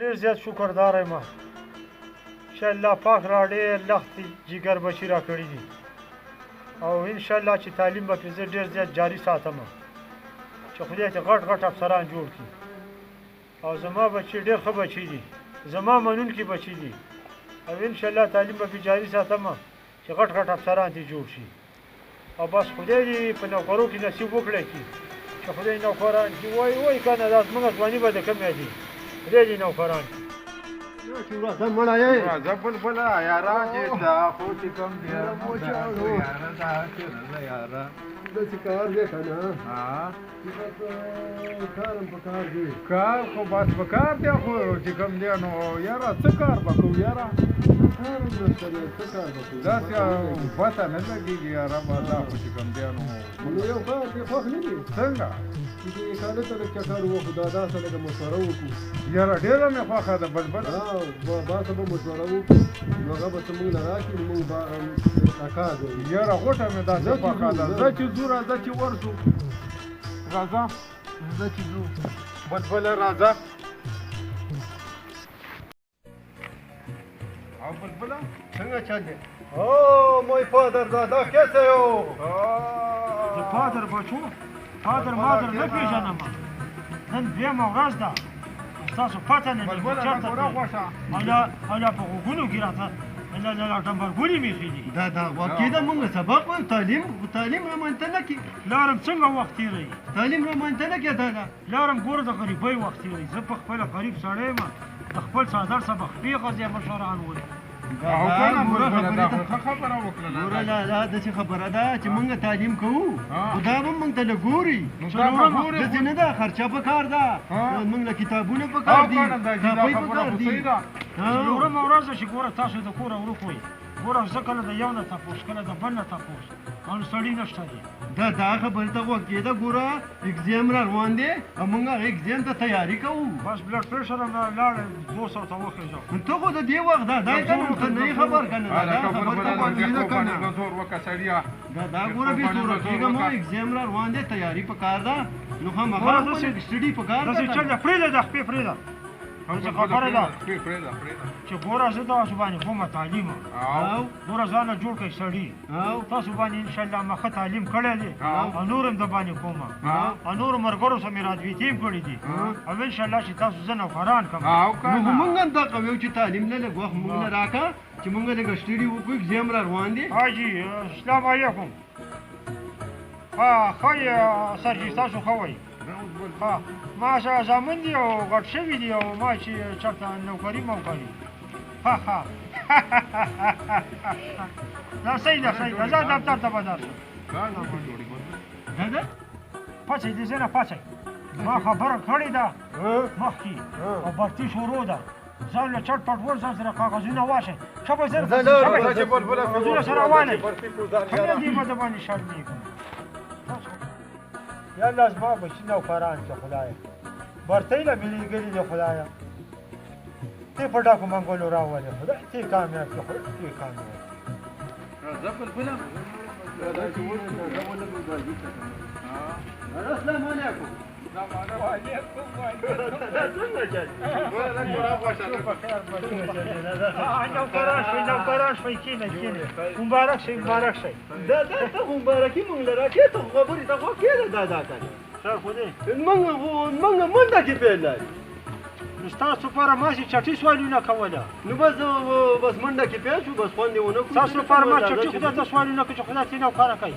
ډېر زیات شکردار یم چې الله پاک را ډېر لختې جګر بچي را کړي دي او انشاءالله چې تعلیم به پرې زه ډېر زیات جاري ساتم چې خدای ته غټ غټ افسران جوړ کړي او زما بچي ډېر ښه بچي دي زما منونکي بچي دي او انشاءالله تعلیم به پرې جاري ساتم چې غټ غټ افسران دې جوړ شي او بس خدای دې په نوکرو کې نصیب وکړی چې خدای نوکران چې وایي که نه دا زموږ ځواني به د کمې دي خدای دې نوکران راځه بلبله یاره چې دا خو چې کوم دی یاره داسې کار دی که نه کار هم په کار دی کار خو بس په کار دی خو چې کوم دی نو یاره څه کار به کوو یاره کار هم نشته دی څه کار به کوو داسې پته نه لګېږي یاره به دا خو چې کوم دی نو یو کار دی خوښ نه دی څنګه چې دې کاله ته لږ چکر وکړو دا داسې لږه مشوره وکړو یاره ډېره مې خوښه ده بلبله باسه به مشوره وکړو نو هغه به څه موږ له راکړي موږ به اکا کوو یاره غوټه مې داسې خوښه ده زه چې ځو راځه چې ورځو راځه زه چې ځو بلبله راځه او بلبله څنګه چل دی موی فادر دا کیسه یو د فادر بچو فادر مادر نه پېژنم نن دویمه ورځ ده ستاسو پته نه لګي چېرته او لا په غوږونو کې راته ټمبرګونې مې ایښي دي دا واقع ده موږ سبق وایو تعلیم رامنځته نه کړي لارم څنګه وخت تېروي تعلیم رامنځته نه کړي دا لارم ګوره د غریبۍ وخت تېروي زه په خپله غریب سړی یم د خپل څادر سبق پېغه زه مشران وایي ګوره لا داسې خبره ده چې موږ تعلیم کوو خو دا به موږ ته له ګوري داسې نه ده خرچه په کار ده موږ له کتابونه په کار دي کاپۍ په کار دي څلورمه ورځ ده چې ګوره تاسو د کوره ورک وئ ګوره زه کله د یو نه تپوس کله د بل نه تپوس او سړي نشته دي دا خبره ته غوږ کېده ګوره اګزام را روان دی او موږ هغه اګزام ته تیاري کوو بس بلډ پرېشر هم لاړ 200 ته وخېږه ته خو د دې وخت دا نه خبر که نه دا خبر ته غوږېده که نه دا ګوره بېزوره کېږه مو اګزام را روان دی تیاري په کار ده نو خامخا سټډي په کار ده داسې چل ده پرېږده د خپې پرېږده داسې خبره ده چې ګوره زه تاسو باندې کومه تعلیم ګوره ځانه جوړ کړئ سړي تاسو باندې انشاءالله ما ښه تعلیم کړی دی او نور هم د باندې کومه او نورو ملګرو سره مې رادویتې هم کړي دي او انشاءالله چې تاسو زه نوکران کړم نو موږ هم دا کوو چې تعلیم نه لږ وخت موږ نه راکړه چې موږ لږ سټډي وکړو اګزام را روان دی حاجي السلام علیکم ښه یې سرجي تاسو ښه وایي ما سره زامن دي او غټ شوي دي او ما چې چېرته نوکري موکري دا صحیح ده صحیح ده زه دفتر ته به درشم پاڅئ د ځای نه پاڅئ ما خبره کړې ده مخکې او برتي شروع ده ځان له چټ پټ ور ځان سره کاغذونه واچئ ښه به کاغذونه سره والی څنګه دي به د باندې شرمېږم یا الله زما بچي نوکران چې خدایه برتۍ له مې لېږلي دي خدایه ته په ډاکو منګولو راولې خدای ته کامیاب کړې خدای ته کامیاب السلام علیکم نوکران شوئ کښېنئ مبارک شئ دا ته خو مبارکي موږ له راکړې ته خو خبرې ته خو کېده دا کنه سر خو دی موږ منډه کې پیل لري نو ستاسو لپاره ما چې چټي سوالونه کوله نو بس منډه کې پیل شو بس خوند یې ونه کړو ستاسو لپاره ما چټي خدای ته سوالونه کوي چې خدای ته نوکران کوي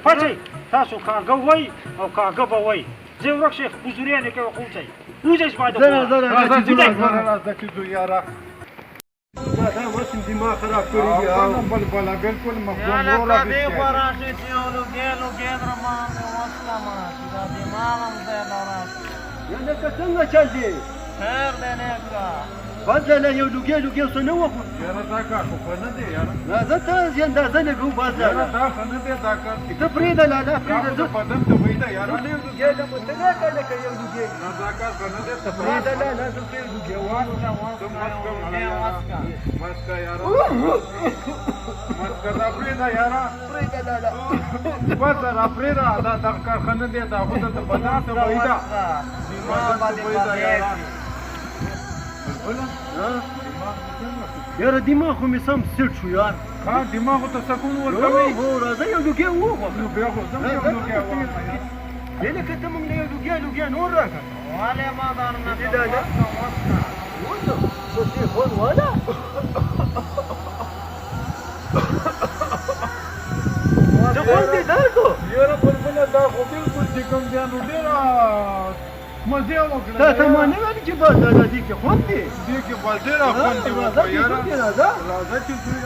پاڅئ تاسو کاږه وئ او کاږه به وئ زه ورک شئ حضوريانې کوي خوځئ وځئ زما د راځه چې ځو یاره دا ماشین دماغ خراب کړی دی بلبله بلکل مفهوم یعنې که څنګه چل دی بس له یو لوګي څه نه وکړو یاره دا کار خو ښه نه دی یاره راځه ته اندازه لګو بس یاره دا ښه نه دی دا کار ته پرېږده لالا پرېږده زه بدن ته وایي ده یاره یو لوګی له مستنه کله که یو لوګی دا کار ښه نه دی ته پرېږده لالا زه پرې لوګی مسکه یاره مسکه دا پرېږده یاره پرېږده لالا بس را پرېږده دا دغه کار ښه نه دی دا خو ته بدن ته وایي ده بدن ته وایي ده یاره ولا ها دماغ مې څنګه یاره دماغ خو مې سم سیټ شو یار ها دماغو ته سکون ورکوي هو راځه یو لوګي وخوره نو بیا خو زم یو لوګي واخلم دې لکه ته موږ له یو لوګي نور راکړه والے مادان میں دې دا وځو څه شي خو ولا څه خو دې درکو یاره بلبل دا خو بالکل چې کوم دی نو ډېره مزه وکړه ته ته مانه وایي چې بس دا دې کې خو دې دې کې بل ډېره خوند دی راځه یاره راځه راځه چې دوی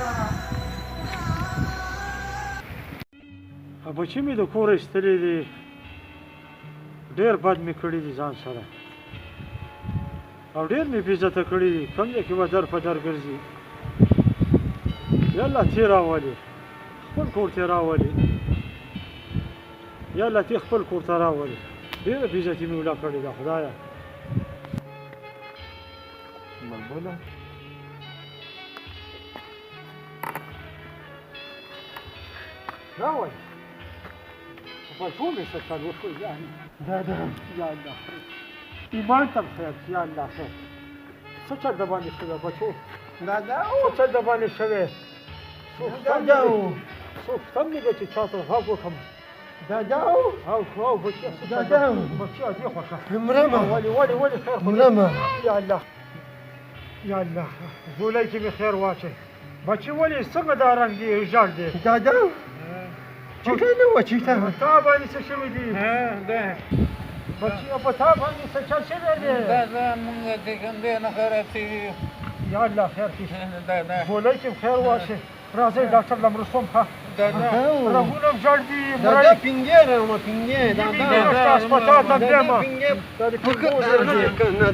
بچی مې د کور ایستلې دي ډېر بد مې کړي دي ځان سره او ډېر مې بې عزته کړي دي کوم ځای کې به در په در ګرځي یا الله تې راولي خپل کور ته راولي یا الله تې خپل کور ته راولي ډېره بې عزتي مې ولا کړې ده خدایه بلبله راولي مفهوم يسكر وشوي يعني ده يا الله خير إيمان تم خير يا الله خير سكر دباني شبه بشوف سكر دباني شبه شوف تم نجتي شاطر هاوكم هاو بشي بشي أدي خوشة مرمى ولي خير مرمى يا الله يا الله زوليك بخير واشي بشي ولي سمع داران دي رجال دي دادا چیتنه و چیتنه تابانی سشوی دی ده بچی ابا تابانی سچل شده دی ده مونږ دې کنده نه خرابتي یا الله خیر کی ده بولیکم خیر واشه راځي ډاکټر لمرسوم ښه ده راغونم جلدی دادا مرای پینګه ما پینګه دادا هسپتال ته دیما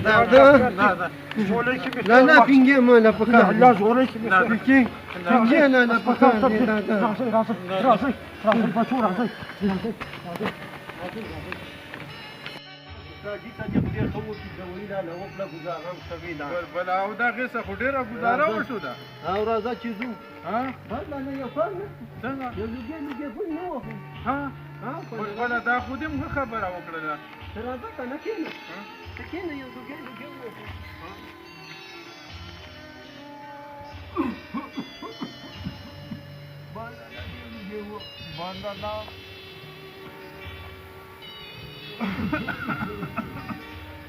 دادا بولیکم لا لا پینګه ما لا پکا لا زولیکم پینګه لا لا پکا دادا راځي بچو راځي بل او دا غیسه خو ډېره ګزاره وشو ده او راځه چې ځو ها بس نه یو کار نه څنګه یو لږه پون نه وخت ها ها بل دا خو دې موږ خبره وکړله راځه کنه کینه کینه یو لږه وخت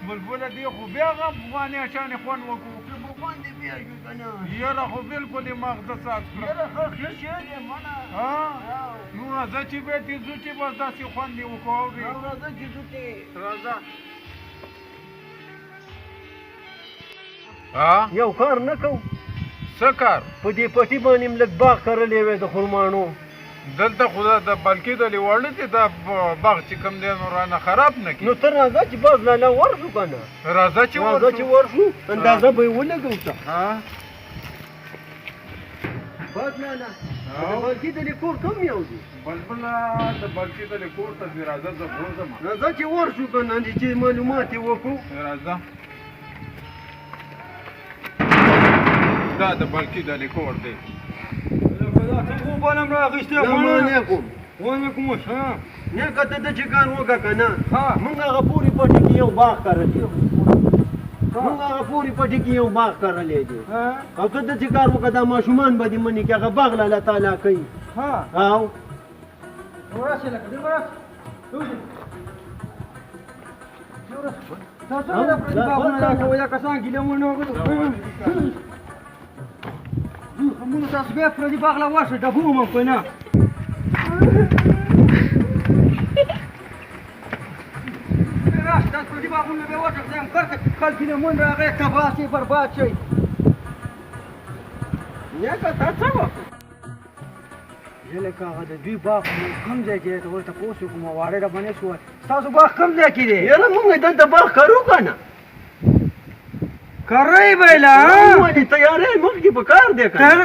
بلبله دې خو بیا هم افغاني اچانې خوند وکړو باندې بیا جو کنه یاره خو بالکل یې ماغزه ساز کړه یاره خو ښه شی دی منه ها نو راځه چې بیا دې ځو چې بس داسې خوند یې وکړو اورې او راځه چې ځو کې راځه ها یو کار نه کوو څه کار په دې پټي باندې ملک باغ کرلې وې د خرمانو دلته خدا د بلکې د لیواړه دي دا باغ چې کوم دی نو رانه خراب نه نو کړي ته راځه چې باز لاله ورشو کنه راځه چې راځه چې ورشو اندازه به یې ولګو ته ها باز لاله د بلکې د کور کم یو دی بلبله د بلکې د کور ته دې راځه زه بوځم راځه چې ورشو کنه چې معلومات یې وکړو راځه دا د بلکې د کور دی السلام علیکم وعلیکم السلام نه کته د چې کار وکړه کنه مونږ هغه پوری پټي کې یو باغ کړل مونږ هغه پوری پټي کې یو باغ کړل دي او کته چې کار وکړه د ماشومان باندې منی کې هغه باغ الله تعالی کوي او وراسه لکه دې وراسه تاسو دا باغونه راکوي دا کسان ګلمونه وکړو همون تاسو بیا پر دې باغ لا واشه د بوم په نه راش تاسو دې باغونه به واشه زم کرک خلک نه مونږ راغی تباسي برباد شي یا که تاسو یله کاغه د دوی باغ کوم ځای کې ته ورته پوسو کوم واړه را باندې شو تاسو باغ کوم ځای کې دی یاره مونږ دلته باغ کارو کنه کرای بیلا مو دې تیارې مخکې په کار دی کنه